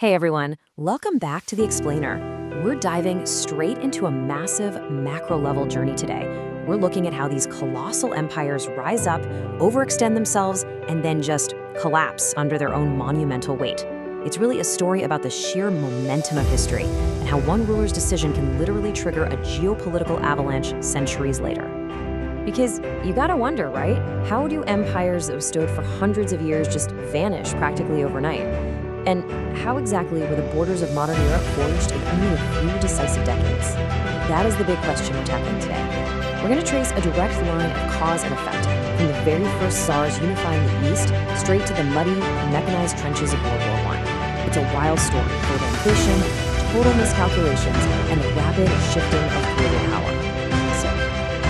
Hey everyone, welcome back to The Explainer. We're diving straight into a massive macro-level journey today. We're looking at how these colossal empires rise up, overextend themselves, and then just collapse under their own monumental weight. It's really a story about the sheer momentum of history and how one ruler's decision can literally trigger a geopolitical avalanche centuries later. Because you gotta wonder, right? How do empires that have stood for hundreds of years just vanish practically overnight? And how exactly were the borders of modern Europe forged in only a few decisive decades? That is the big question we're tackling today. We're going to trace a direct line of cause and effect, from the very first czars unifying the East straight to the muddy, mechanized trenches of World War I. It's a wild story full of ambition, total miscalculations, and the rapid shifting of global power. So,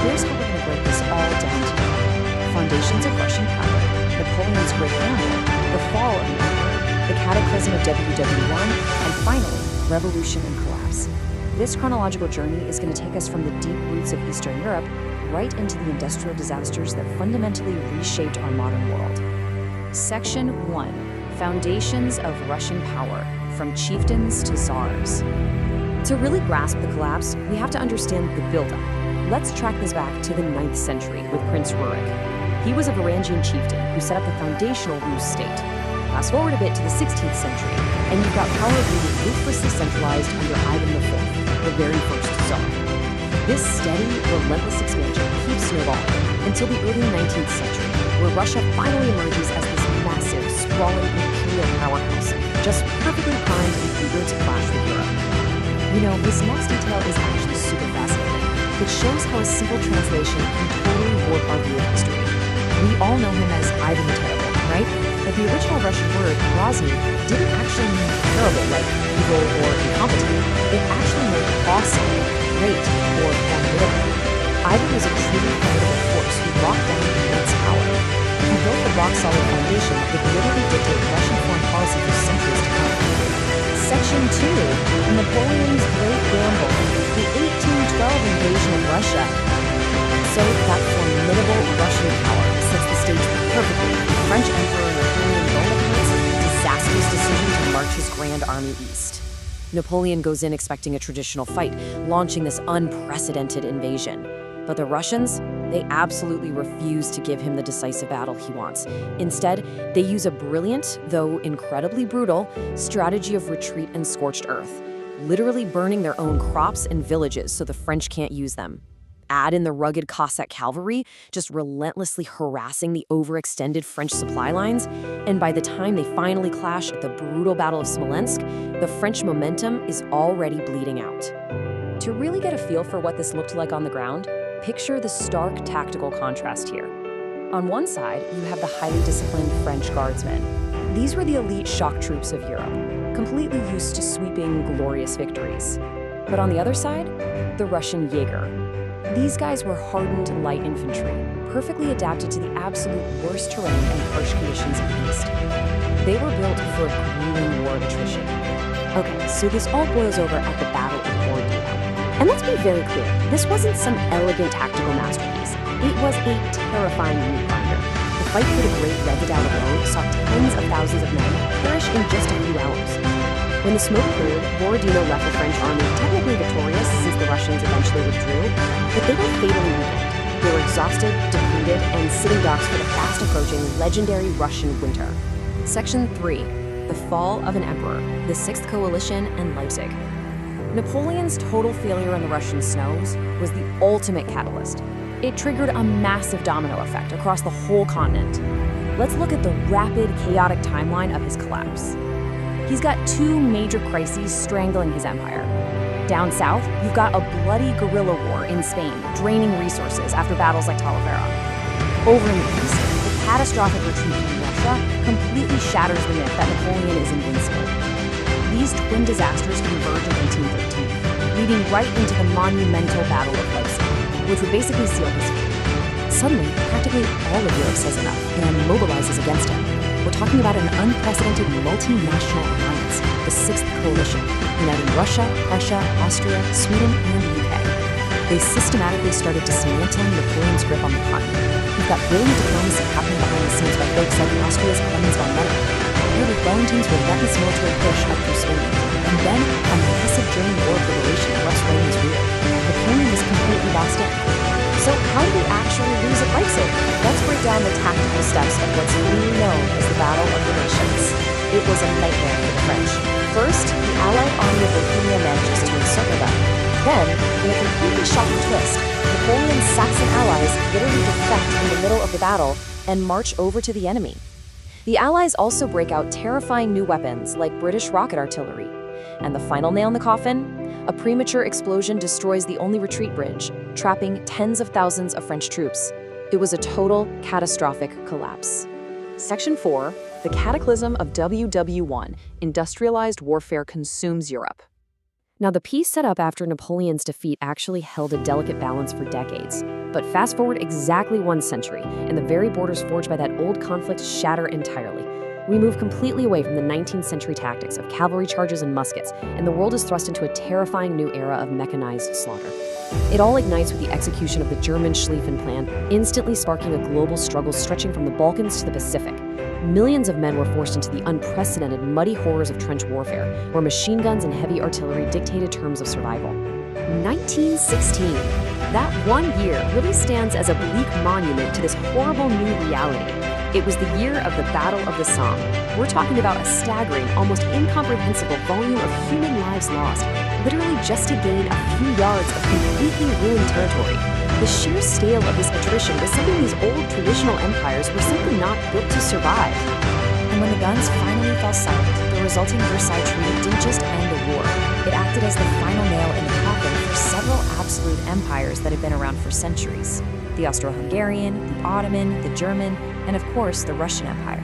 here's how we're going to break this all down today. Foundations of Russian power, Napoleon's great family, the fall of the empire, the cataclysm of WW1, and finally, revolution and collapse. This chronological journey is going to take us from the deep roots of Eastern Europe right into the industrial disasters that fundamentally reshaped our modern world. Section 1. Foundations of Russian power, from chieftains to czars. To really grasp the collapse, we have to understand the buildup. Let's track this back to the 9th century with Prince Rurik. He was a Varangian chieftain who set up the foundational Rus state. Fast forward a bit to the 16th century, and you've got power being ruthlessly centralized under Ivan IV, the very first Tsar. This steady, relentless expansion keeps snowballing until the early 19th century, where Russia finally emerges as this massive, sprawling imperial powerhouse, just perfectly primed and eager to clash with Europe. You know, this next detail is actually super fascinating. It shows how a simple translation can totally warp our view of history. We all know him as Ivan the Terrible, right? But the original Russian word, Grozny, didn't actually mean terrible, like evil or incompetent. It actually meant awesome, great, or formidable. Ivan was a truly formidable force who locked down immense power. He built a rock-solid foundation that would literally dictate Russian foreign policy for centuries to come. Section 2. Napoleon's Great Gamble, the 1812 invasion of Russia. So that formidable Russian power sets the stage perfectly for the French Emperor Napoleon Bonaparte's disastrous decision to march his grand army east. Napoleon goes in expecting a traditional fight, launching this unprecedented invasion. But the Russians, they absolutely refuse to give him the decisive battle he wants. Instead, they use a brilliant, though incredibly brutal, strategy of retreat and scorched earth, literally burning their own crops and villages so the French can't use them. Add in the rugged Cossack cavalry, just relentlessly harassing the overextended French supply lines, and by the time they finally clash at the brutal Battle of Smolensk, the French momentum is already bleeding out. To really get a feel for what this looked like on the ground, picture the stark tactical contrast here. On one side, you have the highly disciplined French guardsmen. These were the elite shock troops of Europe, completely used to sweeping, glorious victories. But on the other side, the Russian Jaeger. These guys were hardened light infantry, perfectly adapted to the absolute worst terrain and harsh conditions of the East. They were built for grueling war attrition. Okay, so this all boils over at the Battle of Borodino. And let's be very clear, this wasn't some elegant tactical masterpiece. It was a terrifying meat grinder. The fight for the Great Red Redoubt alone saw tens of thousands of men perish in just a few hours. When the smoke cleared, Borodino left the French army technically victorious since the Russians eventually withdrew, but they were fatally weakened. They were exhausted, depleted, and sitting ducks for the fast-approaching legendary Russian winter. Section 3. The Fall of an Emperor, the Sixth Coalition, and Leipzig. Napoleon's total failure in the Russian snows was the ultimate catalyst. It triggered a massive domino effect across the whole continent. Let's look at the rapid, chaotic timeline of his collapse. He's got two major crises strangling his empire. Down south, you've got a bloody guerrilla war in Spain, draining resources after battles like Talavera. Over in the east, the catastrophic retreat from Russia completely shatters the myth that Napoleon is invincible. These twin disasters converge in 1813, leading right into the monumental Battle of Leipzig, which would basically seal his fate. Suddenly, practically all of Europe says enough and mobilizes against him. We're talking about an unprecedented multinational alliance, the Sixth Coalition, uniting Russia, Prussia, Austria, Sweden, and the UK. They systematically started dismantling Napoleon's grip on the continent. We've got brilliant diplomacy happening behind the scenes by folks like Austria's Clemens von Metternich, paired with Wellington's relentless military push up through Spain boxed in. So how did we actually lose at Leipzig? Let's break down the tactical steps of what's really known as the Battle of the Nations. It was a nightmare for the French. First, the Allied army of Bohemia manages to encircle them. Then, in a completely shocking twist, Napoleon's Saxon allies literally defect in the middle of the battle and march over to the enemy. The Allies also break out terrifying new weapons like British rocket artillery. And the final nail in the coffin? A premature explosion destroys the only retreat bridge, trapping tens of thousands of French troops. It was a total, catastrophic collapse. Section 4, the cataclysm of WW1, industrialized warfare consumes Europe. Now, the peace set up after Napoleon's defeat actually held a delicate balance for decades. But fast forward exactly 1 century, and the very borders forged by that old conflict shatter entirely. We move completely away from the 19th century tactics of cavalry charges and muskets, and the world is thrust into a terrifying new era of mechanized slaughter. It all ignites with the execution of the German Schlieffen Plan, instantly sparking a global struggle stretching from the Balkans to the Pacific. Millions of men were forced into the unprecedented, muddy horrors of trench warfare, where machine guns and heavy artillery dictated terms of survival. 1916. That one year really stands as a bleak monument to this horrible new reality. It was the year of the Battle of the Somme. We're talking about a staggering, almost incomprehensible volume of human lives lost, literally just to gain a few yards of completely ruined territory. The sheer scale of this attrition was something these old traditional empires were simply not built to survive. And when the guns finally fell silent, the resulting Versailles Treaty didn't just end the war. It acted as the final nail in the coffin for several absolute empires that had been around for centuries. The Austro-Hungarian, the Ottoman, the German, and of course, the Russian Empire.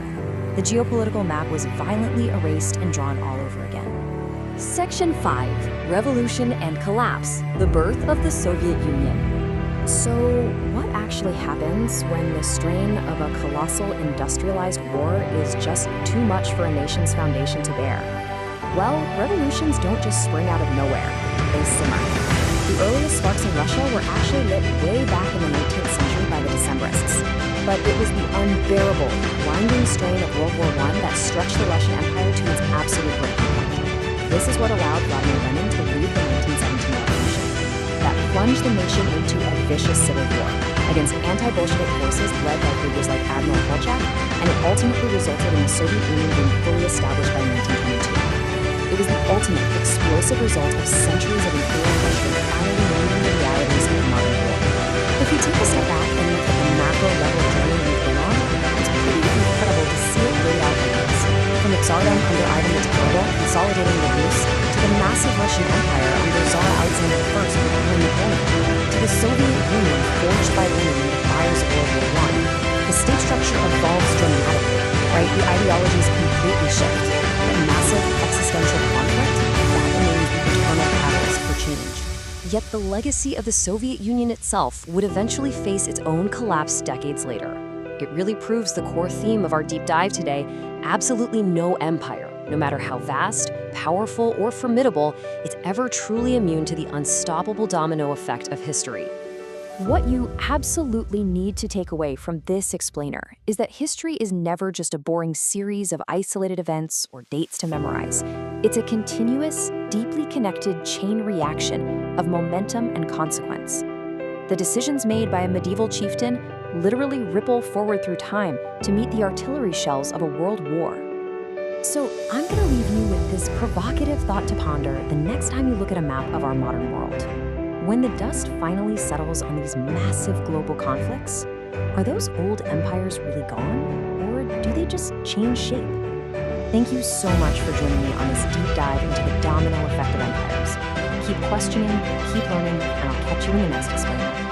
The geopolitical map was violently erased and drawn all over again. Section 5, Revolution and Collapse, the birth of the Soviet Union. So, what actually happens when the strain of a colossal industrialized war is just too much for a nation's foundation to bear? Well, revolutions don't just spring out of nowhere, they simmer. The earliest sparks in Russia were actually lit way back in the 19th century by the Decembrists. But it was the unbearable, winding strain of World War I that stretched the Russian Empire to its absolute breaking point. This is what allowed Vladimir Lenin to lead the 1917 revolution. That plunged the nation into a vicious civil war against anti-Bolshevik forces led by figures like Admiral Kolchak, and it ultimately resulted in the Soviet Union being fully established by 1922. It was the ultimate explosive result of centuries of imperial pressure finally learning the realities of modern war. If we take a step back and look at the macro level journey we've been on, it's pretty incredible to see it laid out like this. From the Tsardom under Ivan the Terrible, consolidating the Rus, to the massive Russian Empire under Tsar Alexander I with Napoleon, to the Soviet Union forged by Lenin in the fires of World War I, the state structure evolves dramatically, right? The ideologies completely shift. But massive existential conflict, that remains the eternal catalyst for change. Yet the legacy of the Soviet Union itself would eventually face its own collapse decades later. It really proves the core theme of our deep dive today: absolutely no empire, no matter how vast, powerful, or formidable, is ever truly immune to the unstoppable domino effect of history. What you absolutely need to take away from this explainer is that history is never just a boring series of isolated events or dates to memorize. It's a continuous, deeply connected chain reaction of momentum and consequence. The decisions made by a medieval chieftain literally ripple forward through time to meet the artillery shells of a world war. So I'm going to leave you with this provocative thought to ponder the next time you look at a map of our modern world. When the dust finally settles on these massive global conflicts, are those old empires really gone, or do they just change shape? Thank you so much for joining me on this deep dive into the domino effect of empires. Keep questioning, keep learning, and I'll catch you in the next explainer.